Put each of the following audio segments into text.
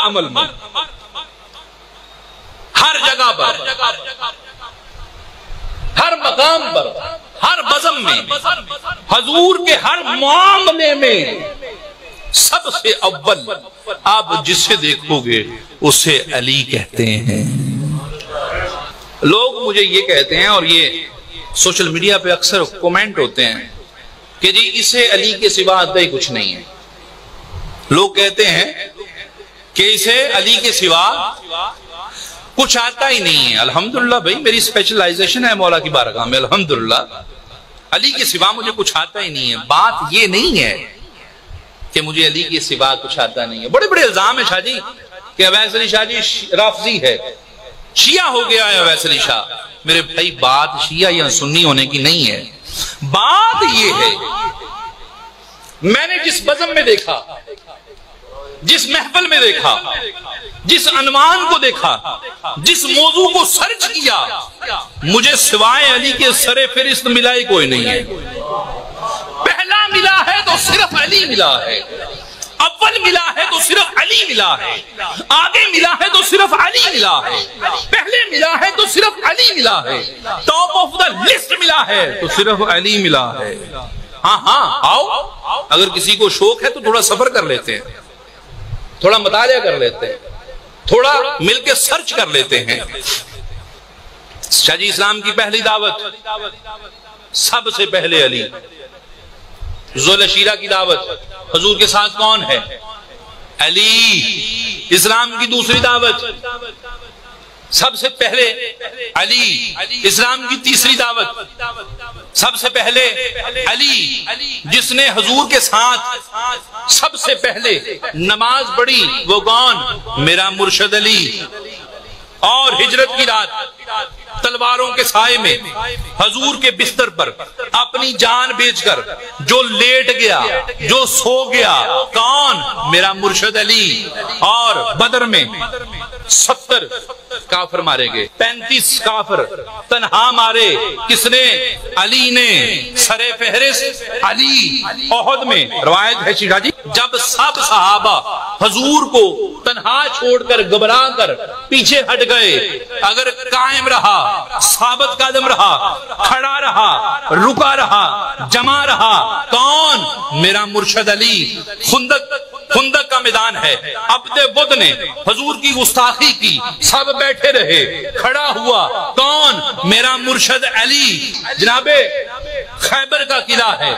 عمل میں، ہر جگہ پر، ہر مقام پر، ہر بزم میں، حضور کے ہر معاملے میں سب سے اول آپ جسے دیکھو گے اسے علی کہتے ہیں۔ لوگ مجھے یہ کہتے ہیں، اور یہ سوشل میڈیا پہ اکثر کومنٹ ہوتے ہیں کہ جی اسے علی کے سوا آتا ہی کچھ نہیں ہے۔ لوگ کہتے ہیں کہ اسے علی کے سوا کچھ آتا ہی نہیں ہے۔ الحمدللہ بھائی میری اسپیشلائزیشن ہے مولا کی بارگاہ میں، الحمدللہ علی کے سوا مجھے کچھ آتا ہی نہیں ہے۔ بات یہ نہیں ہے کہ مجھے علی کے سوا کچھ آتا نہیں ہے۔ بڑے بڑے الزام ہیں شاہ جی کہ اویس علی شاہ جی رافضی ہے، شیعہ ہو گیا ہے اویس علی شاہ۔ میرے بھائی بات شیعہ یا سنی ہونے کی نہیں ہے، بات یہ ہے میں نے جس بزم میں دیکھا، جس محفل میں دیکھا، جس عنوان کو دیکھا، جس موضوع کو سرچ کیا، مجھے سوائے علی کے سر فہرست ملا ہی کوئی نہیں ہے۔ پہلا ملا ہے تو صرف علی ملا ہے، اول ملا ہے تو صرف علی ملا ہے، آگے ملا ہے تو صرف علی ملا ہے، پہلے ملا ہے تو صرف علی ملا ہے، ٹاپ آف دا لسٹ ملا ہے تو صرف علی ملا ہے۔ ہاں آؤ، اگر کسی کو شوق ہے تو تھوڑا سفر کر لیتے ہیں، تھوڑا مطالعہ کر لیتے ہیں، تھوڑا مل کے سرچ کر لیتے ہیں۔ شاہ جی اسلام کی پہلی دعوت سب سے پہلے علی، ذوال شیرہ کی دعوت حضور کے ساتھ کون ہے؟ علی۔ اسلام کی دوسری دعوت سب سے پہلے علی۔ اسلام کی تیسری دعوت سب سے پہلے علی۔ جس نے حضور کے ساتھ سب سے پہلے نماز پڑھی وہ کون؟ میرا مرشد علی۔ اور ہجرت کی رات تلواروں کے سائے میں حضور کے بستر پر اپنی جان بیچ کر جو لیٹ گیا، جو سو گیا، کون؟ میرا مرشد علی۔ اور بدر میں 70 کافر مارے گئے، 35 کافر تنہا مارے، کس نے؟ علی نے۔ سر فہرست علی۔ احد میں روایت ہے شیخا جی جب سب صحابہ حضور کو تنہا چھوڑ کر گھبرا کر پیچھے ہٹ گئے، اگر قائم رہا، ثابت قدم رہا، کھڑا رہا، رکا رہا، جمع رہا، کون؟ میرا مرشد علی۔ خندق کا میدان ہے، عبد بدھ نے حضور کی گستاخی کی، سب بیٹھے رہے، کھڑا ہوا، کون؟ میرا مرشد علی۔ جناب خیبر کا قلعہ ہے،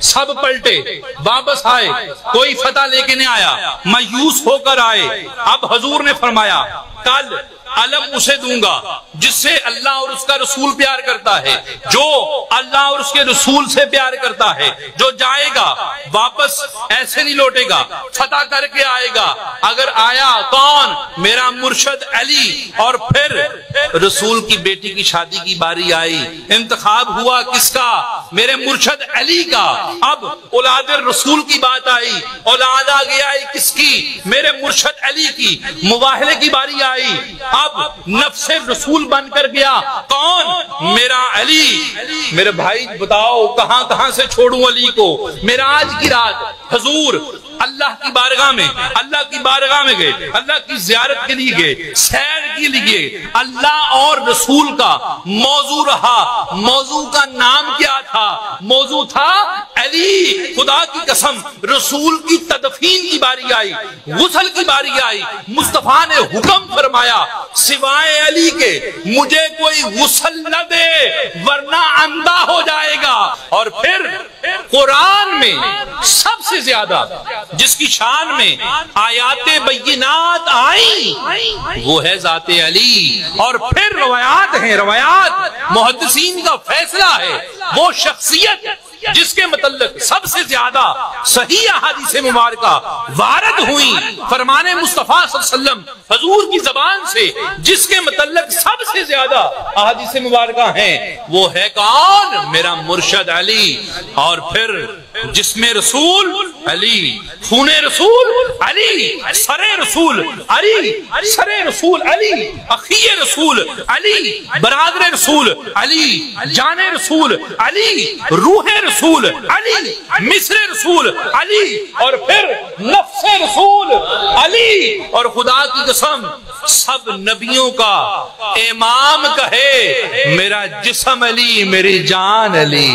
سب پلٹے، واپس آئے، کوئی فتح لے کے نہیں آیا، مایوس ہو کر آئے۔ اب حضور نے فرمایا کل علم اسے دوں گا جس سے اللہ اور اس کا رسول پیار کرتا ہے، جو اللہ اور اس کے رسول سے پیار کرتا ہے، جو جائے گا واپس ایسے نہیں لوٹے گا، فتح کر کے آئے گا۔ اگر آیا، کون؟ میرا مرشد علی۔ اور پھر رسول کی بیٹی کی شادی کی باری آئی، انتخاب ہوا کس کا؟ میرے مرشد علی کا۔ اب اولاد رسول کی بات آئی، اولاد آ گیا کس کی؟ میرے مرشد علی کی۔ مباہلے کی باری آئی، اب نفس رسول بن کر گیا، کون؟ میرا علی۔ میرے بھائی بتاؤ کہاں کہاں سے چھوڑوں علی کو؟ معراج کی رات حضور اللہ کی بارگاہ میں گئے، اللہ کی زیارت کے لیے گئے، سیر کے لیے، اللہ اور رسول کا موضوع رہا۔ موضوع کا نام کیا تھا؟ موضوع تھا علی۔ خدا کی قسم رسول کی تدفین کی باری آئی، غسل کی باری آئی، مصطفیٰ نے حکم فرمایا سوائے علی کے مجھے کوئی غسل نہ دے ورنہ اندھا ہو جائے گا۔ اور پھر قرآن میں سب سے زیادہ جس کی شان میں آیات بینات آئیں وہ ہے ذات علی۔ اور پھر روایات ہیں، روایات محدثین کا فیصلہ ہے، وہ شخصیت جس کے متعلق سب سے زیادہ صحیح احادیث مبارکہ وارد ہوئی، فرمان مصطفیٰ صلی اللہ علیہ وسلم حضور کی زبان سے جس کے متعلق سب سے زیادہ احادیث مبارکہ ہیں، وہ ہے کون؟ میرا مرشد علی۔ اور پھر جسم رسول علی، خون رسول علی، سر رسول علی، سر رسول علی، اخی رسول علی، برادر رسول علی، جان رسول علی، روح رسول علی، مصر رسول علی، اور پھر نفس رسول علی، اور خدا کی قسم سب نبیوں کا امام کہے میرا جسم علی، میری جان علی۔